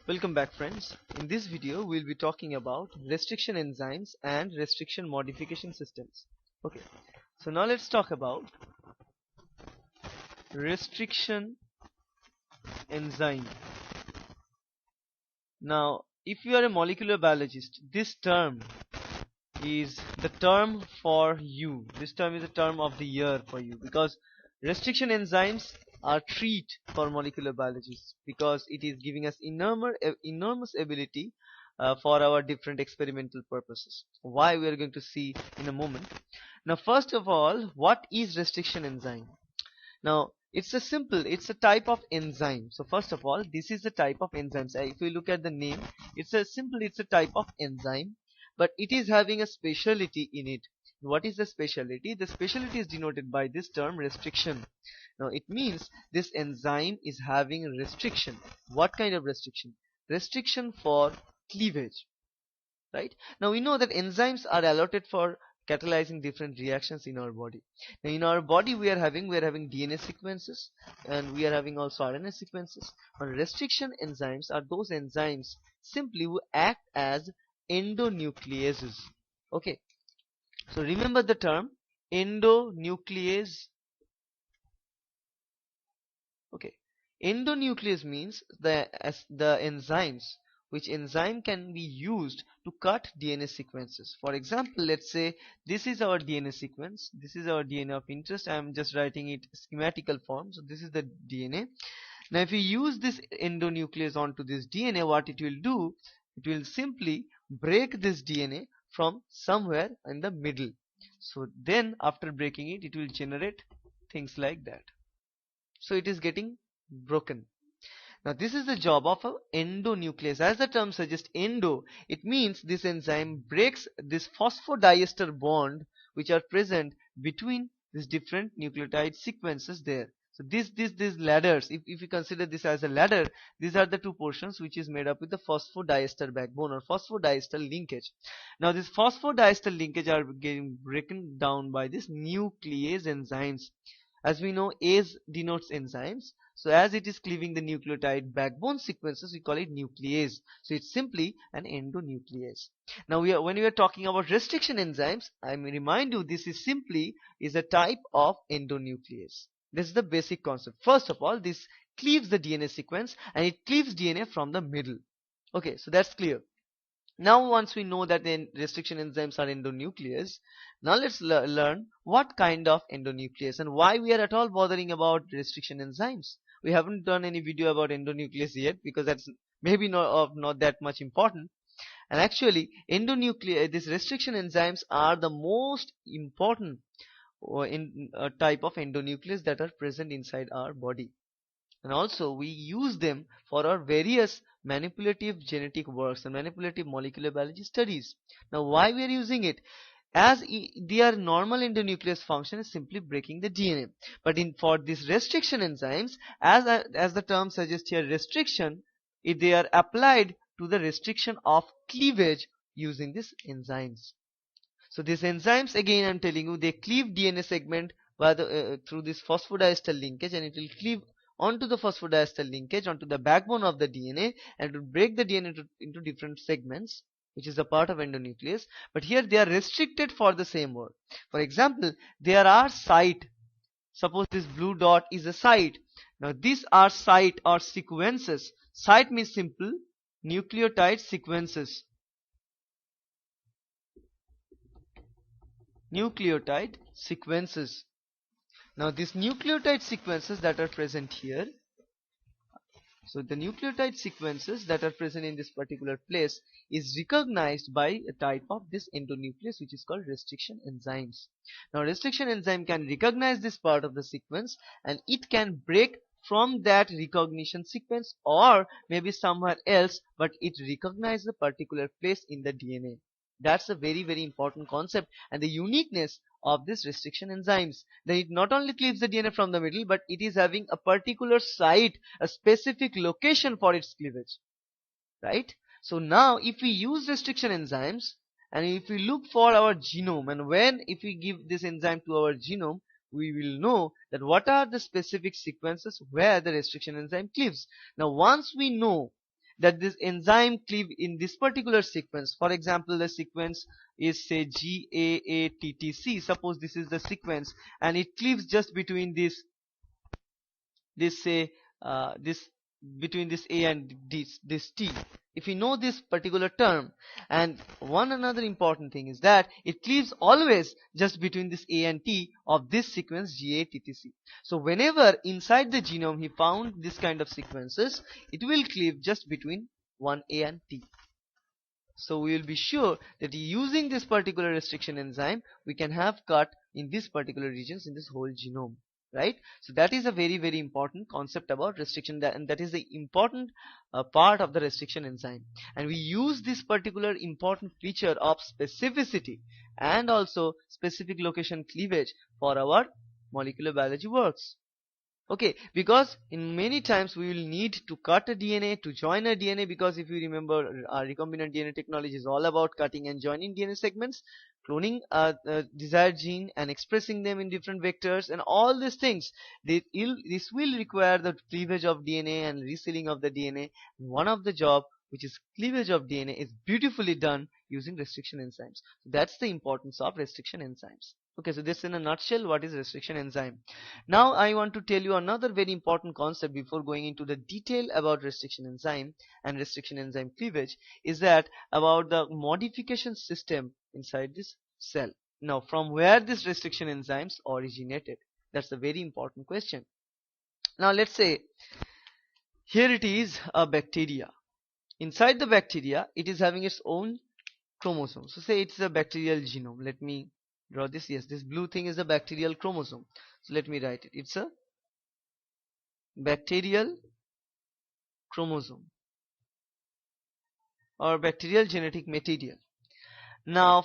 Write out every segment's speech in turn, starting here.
Welcome back, friends. In this video we'll be talking about restriction enzymes and restriction modification systems. Okay, so now let's talk about restriction enzyme. Now if you are a molecular biologist, this term is the term for you. This term is the term of the year for you, because restriction enzymes are treat for molecular biologists, because it is giving us enormous ability for our different experimental purposes. Why, we are going to see in a moment. Now first of all, what is restriction enzyme? Now it's a type of enzyme. So first of all, this is the type of enzymes. If you look at the name, it's a type of enzyme, but it is having a specialty in it. What is the specialty? The specialty is denoted by this term restriction. Now it means this enzyme is having restriction. What kind of restriction? Restriction for cleavage, right? Now we know that enzymes are allotted for catalyzing different reactions in our body. Now in our body we are having DNA sequences, and we are having also RNA sequences. But restriction enzymes are those enzymes simply who act as endonucleases. Okay, so remember the term endonuclease. Okay, endonuclease means the enzymes which enzyme can be used to cut DNA sequences. For example, let's say this is our DNA sequence, this is our DNA of interest. I am just writing it schematical form. So this is the DNA. Now if we use this endonuclease onto this DNA, what it will do, it will simply break this DNA from somewhere in the middle. So then after breaking it, it will generate things like that. So it is getting broken. Now this is the job of an endonuclease. As the term suggests, endo, it means this enzyme breaks this phosphodiester bond which are present between these different nucleotide sequences there. So these ladders, if you consider this as a ladder, these are the two portions which is made up with the phosphodiester backbone or phosphodiester linkage. Now this phosphodiester linkage are getting broken down by this nuclease enzymes. As we know, ACE denotes enzymes. So as it is cleaving the nucleotide backbone sequences, we call it nuclease. So it's simply an endonuclease. Now when we are talking about restriction enzymes, I may remind you, this is a type of endonuclease. This is the basic concept. First of all, this cleaves the DNA sequence, and it cleaves DNA from the middle. Okay, so that's clear. Now once we know that the restriction enzymes are endonuclease, now let's learn what kind of endonuclease and why we are at all bothering about restriction enzymes. We haven't done any video about endonuclease yet, because that's maybe not that much important. And actually these restriction enzymes are the most important type of endonuclease that are present inside our body. And also we use them for our various manipulative genetic works and manipulative molecular biology studies. Now why we are using it? As their normal endonuclease function is simply breaking the DNA, but for these restriction enzymes, as the term suggests here, restriction, they are applied to the restriction of cleavage using these enzymes. So these enzymes, again I'm telling you, they cleave DNA segment through this phosphodiester linkage, and it will cleave onto the phosphodiester linkage onto the backbone of the DNA, and to break the DNA into different segments, which is a part of endonuclease. But here they are restricted for the same work. For example, there are site. Suppose this blue dot is a site. Now these are site or sequences. Site means simple nucleotide sequences. Nucleotide sequences. Now these nucleotide sequences that are present here, so the nucleotide sequences that are present in this particular place is recognized by a type of this endonuclease, which is called restriction enzymes. Now restriction enzyme can recognize this part of the sequence, and it can break from that recognition sequence or maybe somewhere else, but it recognizes a particular place in the DNA. That's a very, very important concept and the uniqueness of this restriction enzymes. That it not only cleaves the DNA from the middle, but it is having a particular site, a specific location for its cleavage, right? So now if we use restriction enzymes, and if we look for our genome, and if we give this enzyme to our genome, we will know that what are the specific sequences where the restriction enzyme cleaves. Now once we know that this enzyme cleave in this particular sequence. For example, the sequence is say GAATTC. Suppose this is the sequence and it cleaves just between this say this between this A and this T. If we know this particular term, and one another important thing is that it cleaves always just between this A and T of this sequence GATTC. So whenever inside the genome he found this kind of sequences, it will cleave just between one A and T. So we will be sure that using this particular restriction enzyme, we can have cut in this particular regions in this whole genome, right? So that is a very very important concept about restriction, and that is the important part of the restriction enzyme. And we use this particular important feature of specificity and also specific location cleavage for our molecular biology works. Okay, because in many times we will need to cut a DNA to join a DNA, because if you remember, our recombinant DNA technology is all about cutting and joining DNA segments, cloning a desired gene and expressing them in different vectors, and all these things. This will require the cleavage of DNA and resealing of the DNA. One of the job, which is cleavage of DNA, is beautifully done using restriction enzymes. That's the importance of restriction enzymes. Okay, so this in a nutshell what is restriction enzyme. Now I want to tell you another very important concept before going into the detail about restriction enzyme and restriction enzyme cleavage, is that about the modification system inside this cell. Now from where this restriction enzymes originated? That's a very important question. Now let's say here it is a bacteria. Inside the bacteria it is having its own chromosome. So say it's a bacterial genome. Let me draw this. Yes, this blue thing is a bacterial chromosome. So let me write it. It's a bacterial chromosome or bacterial genetic material. Now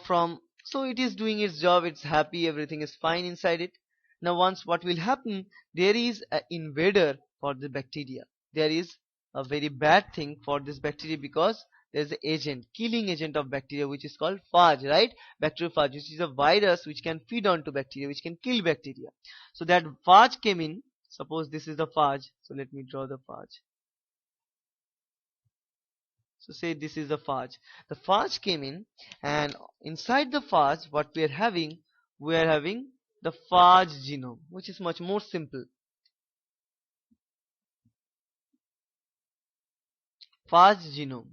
so it is doing its job, it's happy, everything is fine inside it. Now once what will happen, there is an invader for the bacteria. There is a very bad thing for this bacteria, because there's an agent, killing agent of bacteria, which is called phage, right? Bacteriophage, which is a virus which can feed onto bacteria, which can kill bacteria. So that phage came in. Suppose this is the phage. So let me draw the phage. So say this is the phage. The phage came in, and inside the phage, what we are having the phage genome, which is much more simple. Phage genome,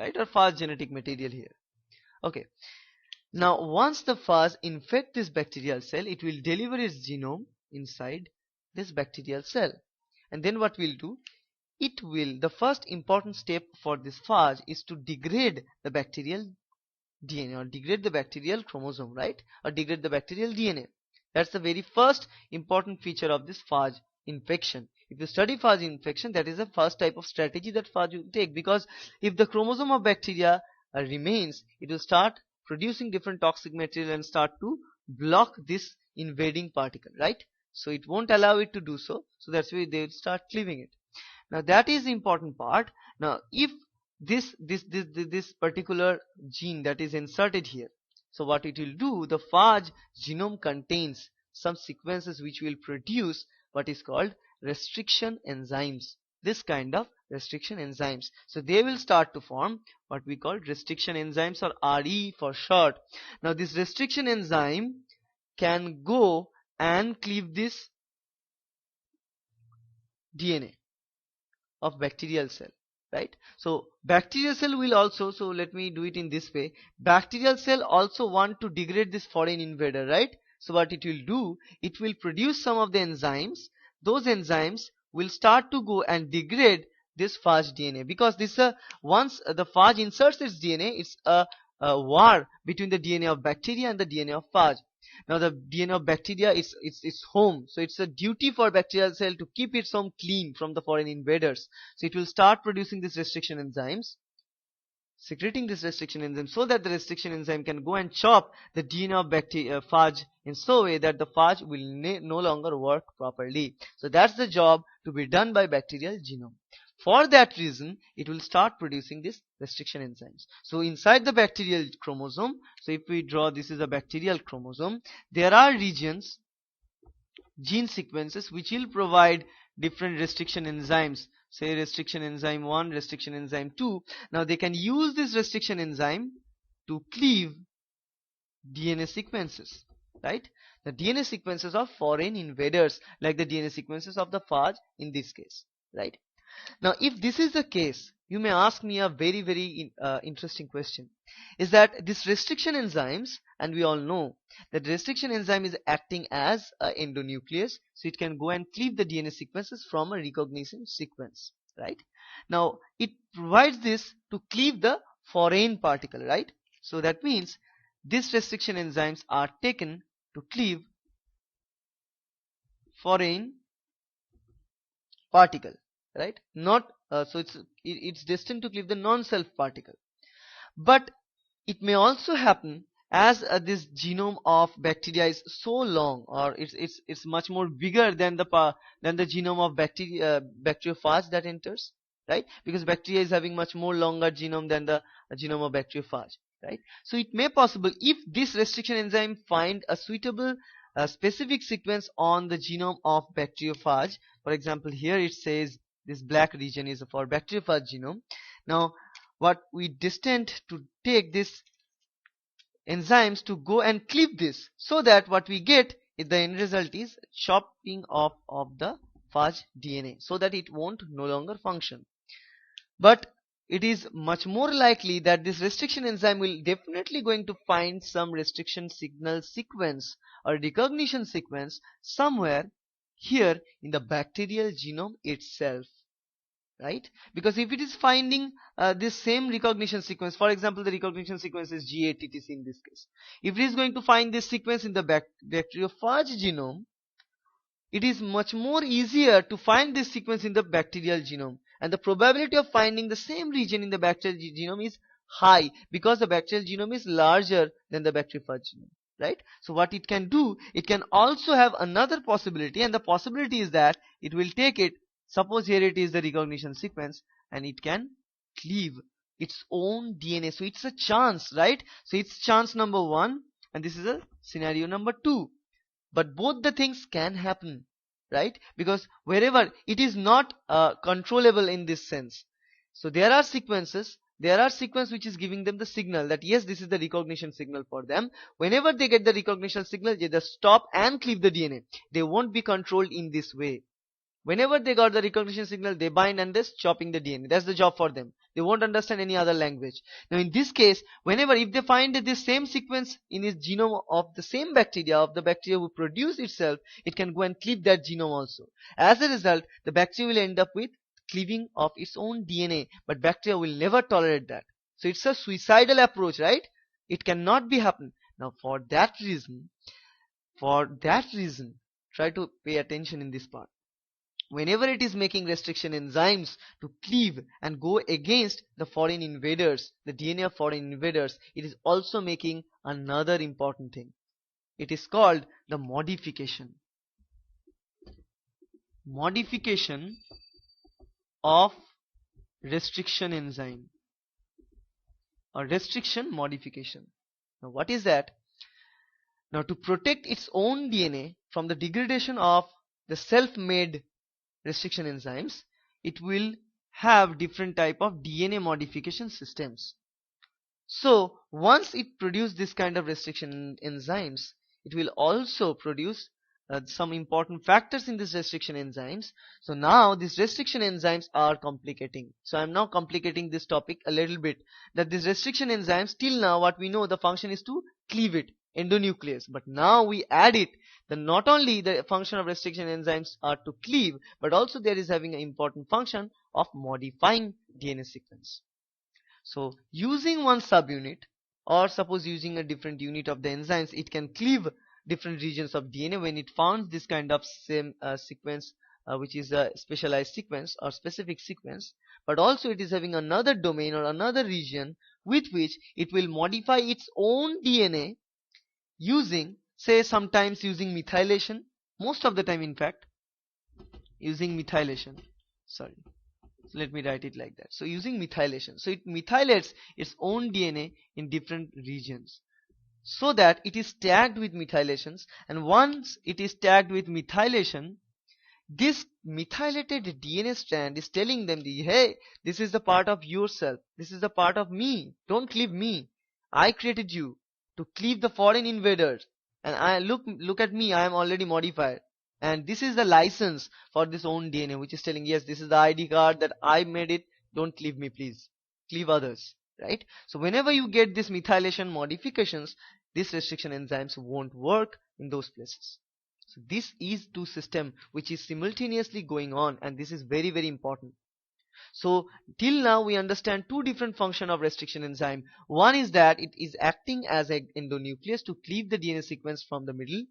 right? Or phage genetic material here. Okay. Now once the phage infect this bacterial cell, it will deliver its genome inside this bacterial cell. And then what will do? The first important step for this phage is to degrade the bacterial DNA, or degrade the bacterial chromosome, right? Or degrade the bacterial DNA. That's the very first important feature of this phage infection. If you study phage infection, that is the first type of strategy that phage will take, because if the chromosome of bacteria remains, it will start producing different toxic material and start to block this invading particle, right? So it won't allow it to do so. So that's why they will start cleaving it. Now that is the important part. Now if this particular gene that is inserted here, so what it will do, the phage genome contains some sequences which will produce what is called restriction enzymes. This kind of restriction enzymes. So they will start to form what we call restriction enzymes, or RE for short. Now this restriction enzyme can go and cleave this DNA of bacterial cell, right? So bacterial cell will also, so let me do it in this way. Bacterial cell also want to degrade this foreign invader, right? So what it will do, it will produce some of the enzymes. Those enzymes will start to go and degrade this phage DNA, because this once the phage inserts its DNA, it's a war between the DNA of bacteria and the DNA of phage. Now the DNA of bacteria is its home, so it's a duty for bacterial cell to keep its home clean from the foreign invaders. So it will start producing these restriction enzymes, secreting this restriction enzyme, so that the restriction enzyme can go and chop the DNA of phage in so way that the phage will no longer work properly. So that's the job to be done by bacterial genome. For that reason, it will start producing these restriction enzymes. So inside the bacterial chromosome, so if we draw, this is a bacterial chromosome, there are regions, gene sequences, which will provide different restriction enzymes say restriction enzyme 1, restriction enzyme 2. Now they can use this restriction enzyme to cleave DNA sequences, right? The DNA sequences of foreign invaders, like the DNA sequences of the phage in this case, right? Now, if this is the case, you may ask me a very interesting question. Is that this restriction enzymes, and we all know that restriction enzyme is acting as an endonuclease, so it can go and cleave the DNA sequences from a recognition sequence, right? Now, it provides this to cleave the foreign particle, right? So that means these restriction enzymes are taken to cleave foreign particle, right? Not so it's destined to cleave the non-self particle. But it may also happen as this genome of bacteria is so long, or it's much more bigger than the genome of bacteriophage that enters, right? Because bacteria is having much more longer genome than the genome of bacteriophage, right? So it may possible, if this restriction enzyme find a suitable specific sequence on the genome of bacteriophage. For example, here it says this black region is for bacteriophage genome. Now what we destined to take this enzymes to go and cleave this, so that what we get is the end result is chopping off of the phage DNA, so that it won't no longer function. But it is much more likely that this restriction enzyme will definitely going to find some restriction signal sequence or recognition sequence somewhere here in the bacterial genome itself, right? Because if it is finding this same recognition sequence, for example, the recognition sequence is GATTC in this case. If it is going to find this sequence in the bacteriophage genome, it is much more easier to find this sequence in the bacterial genome, and the probability of finding the same region in the bacterial genome is high, because the bacterial genome is larger than the bacteriophage genome, right? So what it can do, it can also have another possibility, and the possibility is that it will take it, suppose here it is the recognition sequence, and it can cleave its own DNA. So it's a chance, right? So it's chance number 1, and this is a scenario number 2. But both the things can happen, right? Because wherever it is not controllable in this sense. So there are sequences which is giving them the signal that yes, this is the recognition signal for them. Whenever they get the recognition signal, they just stop and cleave the DNA. They won't be controlled in this way. Whenever they got the recognition signal, they bind and just chopping the DNA. That's the job for them. They won't understand any other language. Now in this case, if they find this same sequence in its genome of the same bacteria, of the bacteria who produce itself, it can go and cleave that genome also. As a result, the bacteria will end up with cleaving of its own DNA, but bacteria will never tolerate that. So it's a suicidal approach, right? It cannot be happen. Now for that reason, try to pay attention in this part. Whenever it is making restriction enzymes to cleave and go against the foreign invaders, the DNA of foreign invaders, it is also making another important thing. It is called the modification. Modification of restriction enzyme, or restriction modification. Now what is that? Now to protect its own DNA from the degradation of the self-made restriction enzymes, it will have different type of DNA modification systems. So once it produces this kind of restriction enzymes, it will also produce some important factors in these restriction enzymes. So now these restriction enzymes are complicating. So I'm now complicating this topic a little bit, that these restriction enzymes, till now what we know, the function is to cleave it, endonuclease. But now we add it, then not only the function of restriction enzymes are to cleave, but also there is having an important function of modifying DNA sequence. So using one subunit, or suppose using a different unit of the enzymes, it can cleave different regions of DNA when it finds this kind of same sequence, which is a specialized sequence or specific sequence. But also it is having another domain or another region with which it will modify its own DNA using, say, sometimes using methylation, most of the time in fact using methylation. Sorry, so let me write it like that. So using methylation, so it methylates its own DNA in different regions, so that it is tagged with methylations, and once it is tagged with methylation, This methylated DNA strand is telling them, hey, this is the part of yourself, this is the part of me, don't cleave me. I created you to cleave the foreign invaders, and I look at me, I am already modified. And this is the license for this own DNA, which is telling, yes, this is the ID card that I made it, don't cleave me please, cleave others, right? So whenever you get this methylation modifications, these restriction enzymes won't work in those places. So this is two system which is simultaneously going on, and this is very, very important. So till now we understand two different function of restriction enzyme. One is that it is acting as an endonuclease to cleave the DNA sequence from the middle,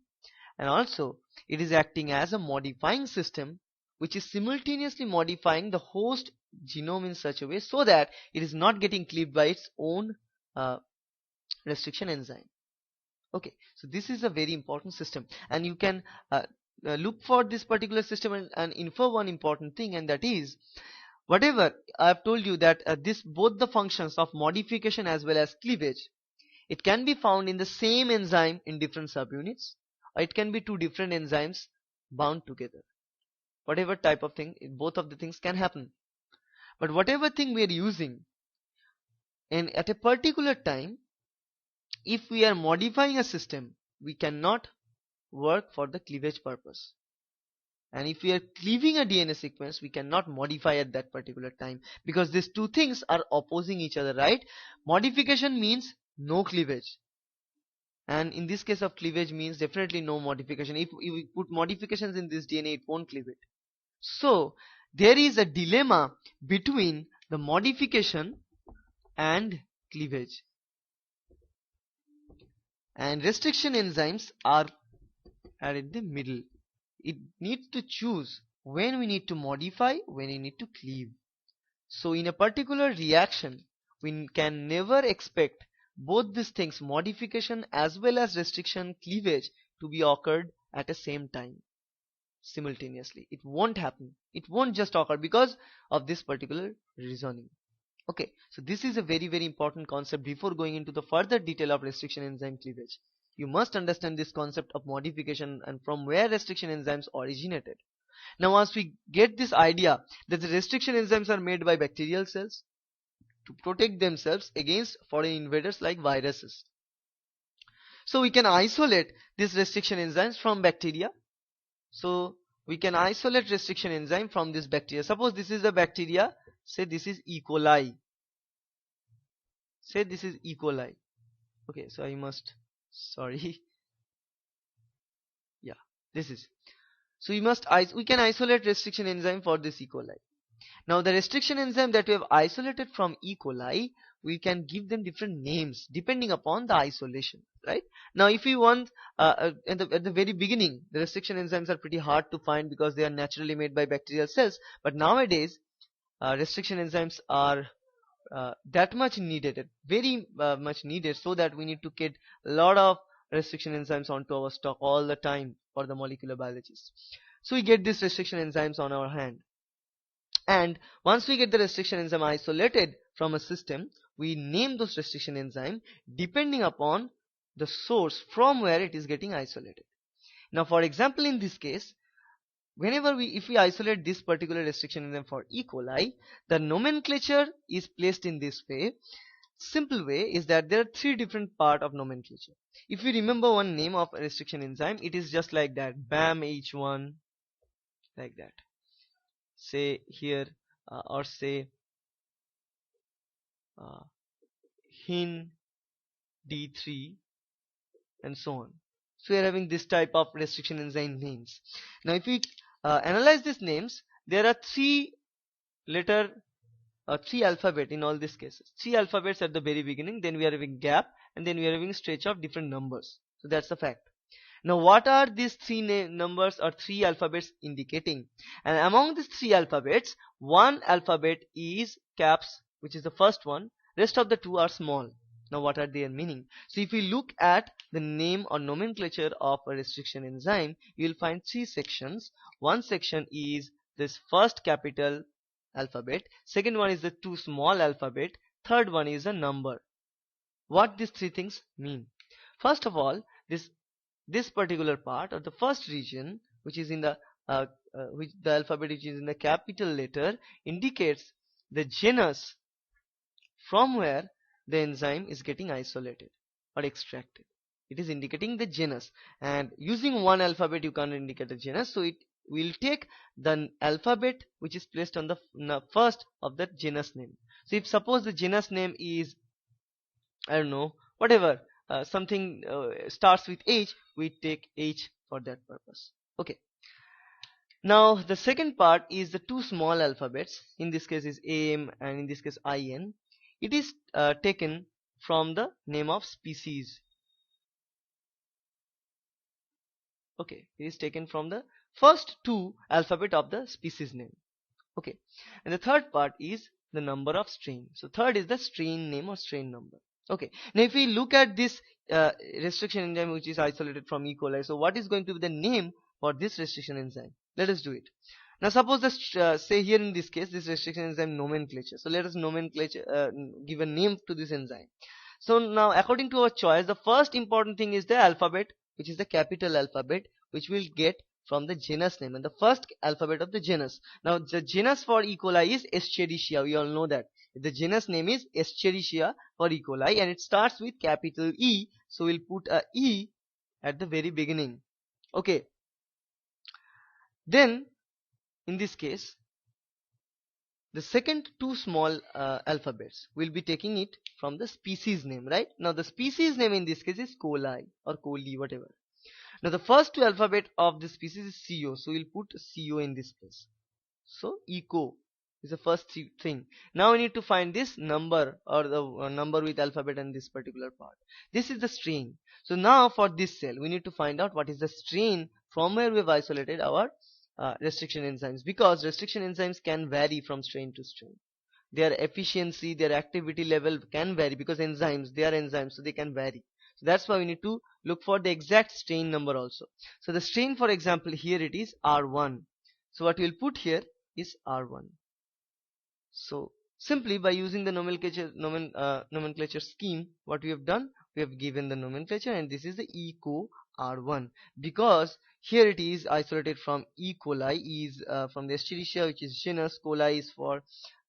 and also it is acting as a modifying system which is simultaneously modifying the host genome in such a way so that it is not getting cleaved by its own restriction enzyme. Okay, so this is a very important system, and you can look for this particular system and infer one important thing, and that is, whatever I have told you that this both the functions of modification as well as cleavage, it can be found in the same enzyme in different subunits, or it can be two different enzymes bound together. Whatever type of thing, both of the things can happen. But whatever thing we are using, and at a particular time, if we are modifying a system, we cannot work for the cleavage purpose. And if we are cleaving a DNA sequence, we cannot modify at that particular time, because these two things are opposing each other, right? Modification means no cleavage, and in this case of cleavage means definitely no modification. If we put modifications in this DNA, it won't cleave it. So there is a dilemma between the modification and cleavage, and restriction enzymes are in the middle. It needs to choose when we need to modify, when we need to cleave. So in a particular reaction, we can never expect both these things, modification as well as restriction, cleavage, to be occurred at the same time simultaneously. It won't happen. It won't just occur because of this particular reasoning. Okay, so this is a very, very important concept. Before going into the further detail of restriction enzyme cleavage, you must understand this concept of modification and from where restriction enzymes originated. Now once we get this idea that the restriction enzymes are made by bacterial cells to protect themselves against foreign invaders like viruses, so we can isolate these restriction enzymes from bacteria. So we can isolate restriction enzyme from this bacteria. Suppose this is a bacteria, say this is E. coli. Say this is E. coli. Okay, so I must, sorry. Yeah, this is. So we can isolate restriction enzyme for this E. coli. Now the restriction enzyme that we have isolated from E. coli, we can give them different names depending upon the isolation, right? Now if we want, at the very beginning, the restriction enzymes are pretty hard to find because they are naturally made by bacterial cells. But nowadays, restriction enzymes are that much needed, very much needed, so that we need to get a lot of restriction enzymes onto our stock all the time for the molecular biologists. So we get these restriction enzymes on our hand. And once we get the restriction enzyme isolated from a system, we name those restriction enzyme depending upon the source from where it is getting isolated. Now for example, in this case, if we isolate this particular restriction enzyme for E. coli, the nomenclature is placed in this way. Simple way is that there are three different part of nomenclature. If you remember one name of a restriction enzyme, it is just like that, BAMH1, like that. Say here, or say HIN D3, and so on. So we are having this type of restriction enzyme names. Now if we analyze these names, there are three alphabet in all these cases. Three alphabets at the very beginning, then we are having gap, and then we are having stretch of different numbers. So that's the fact. Now what are these three numbers or three alphabets indicating? And among these three alphabets, one alphabet is caps, which is the first one. Rest of the two are small. Now what are their meaning? So if we look at the name or nomenclature of a restriction enzyme, you will find three sections. One section is this first capital alphabet, second one is the two small alphabet, third one is a number. What these three things mean? First of all, this particular part or the first region, which is in the which the alphabet which is in the capital letter indicates the genus from where the enzyme is getting isolated or extracted. It is indicating the genus, and using one alphabet you can't indicate the genus, so it will take the alphabet which is placed on the first of the genus name. So if suppose the genus name is, I don't know, whatever, something starts with H, we take H for that purpose. Okay. Now the second part is the two small alphabets. In this case is AM and in this case IN. It is taken from the name of species. Okay, it is taken from the first two alphabet of the species name. Okay, and the third part is the number of strain. So third is the strain name or strain number. Okay, now if we look at this restriction enzyme which is isolated from E. coli, so what is going to be the name for this restriction enzyme? Let us do it. Now suppose that say here in this case this restriction enzyme nomenclature. So let us nomenclature give a name to this enzyme. So now according to our choice, the first important thing is the alphabet, which is the capital alphabet, which we'll get from the genus name, and the first alphabet of the genus. Now the genus for E. coli is Escherichia. We all know that the genus name is Escherichia for E. coli, and it starts with capital E, so we'll put a E at the very beginning. Okay, then in this case the second two small alphabets, we'll be taking it from the species name, right? Now the species name in this case is coli or coli, whatever. Now the first two alphabet of the species is CO, so we'll put CO in this place. So eco is the first thing. Now we need to find this number or the number with alphabet and this particular part. This is the strain. So now for this cell we need to find out what is the strain from where we have isolated our restriction enzymes, because restriction enzymes can vary from strain to strain. Their efficiency, their activity level can vary because they are enzymes, so they can vary. So that's why we need to look for the exact strain number also. So the strain, for example, here it is R1. So what we'll put here is R1. So simply by using the nomenclature scheme, what we have done, we have given the nomenclature, and this is the eco R1, because here it is isolated from E. coli, is from the Escherichia, which is genus, coli is for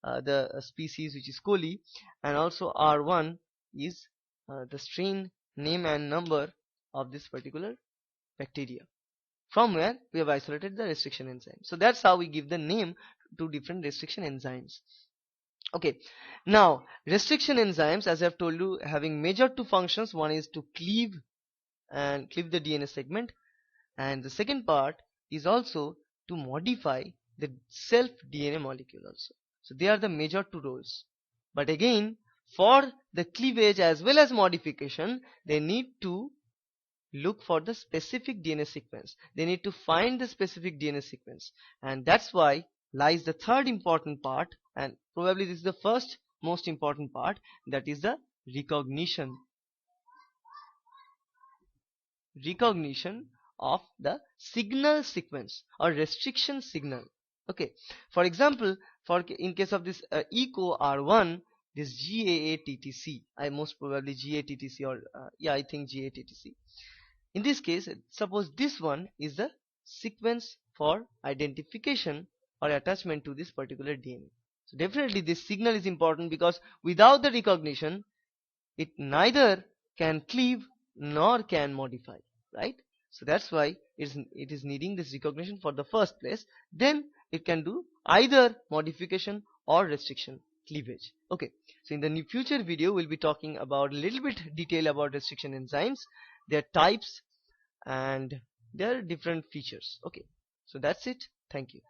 the species which is coli, and also R1 is the strain name and number of this particular bacteria from where we have isolated the restriction enzyme. So that's how we give the name to different restriction enzymes. Okay, now restriction enzymes, as I have told you, having major two functions. One is to cleave the DNA segment, and the second part is also to modify the self DNA molecule also. So they are the major two roles. But again, for the cleavage as well as modification, they need to look for the specific DNA sequence. They need to find the specific DNA sequence, and that's why lies the third important part, and probably this is the first most important part, that is the recognition of the signal sequence or restriction signal. Okay, for example, in case of this eco R1, this GAATTC, most probably GATTC, or I think GATTC. In this case, suppose this one is the sequence for identification or attachment to this particular DNA. So definitely this signal is important, because without the recognition, it neither can cleave nor can modify, right? So that's why it is needing this recognition for the first place. Then it can do either modification or restriction cleavage. Okay, so in the future video we'll be talking about a little bit detail about restriction enzymes, their types and their different features. Okay, so that's it. Thank you.